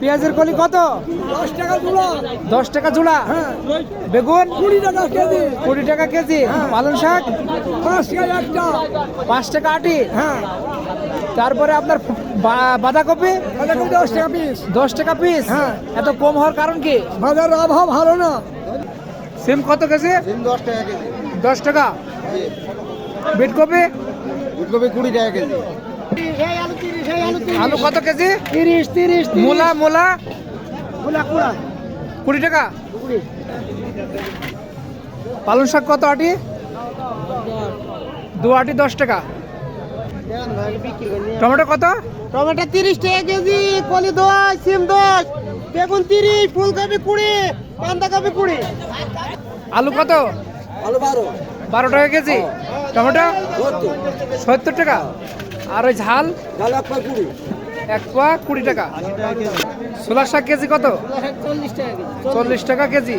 পেঁয়াজের কলি কত? 10 টাকা জোড়া। 10 টাকা জোড়া। হ্যাঁ। বেগুন 20 টাকা কেজি। 20 টাকা কেজি। পালং শাক 5 টাকা একটা। 5 টাকা আটি। হ্যাঁ। তারপরে আপনার বাঁধাকপি বাঁধাকপি 10 টাকা পিস। 10 টাকা পিস। হ্যাঁ। এত কম হওয়ার কারণ কি? বাজারের আবহাওয়া ভালো না। সিম কত কেজি? 10 টাকা কেজি। 10 টাকা। বিটকপি ফুলকপি 20 টাকা কেজি। আলু কত কেজি? 30 মূলা মূলা কুলা কুলা 20 টাকা। পালং শাক কত আটি? 2 আটি 10 টাকা। টমেটো কত? টমেটো 30 টাকা কেজি, কলি 10, সিম 10, বেগুন 30, ফুলকপি 20, বাঁধাকপি 20। আলু কত? আলু 12 টাকা কেজি। টমেটো 70 টাকা। আর ওই ঝাল 20। 1 পোয়া 20 টাকা। ছোলার শাক কেজি কত? 40 টাকা কেজি। 40 টাকা কেজি।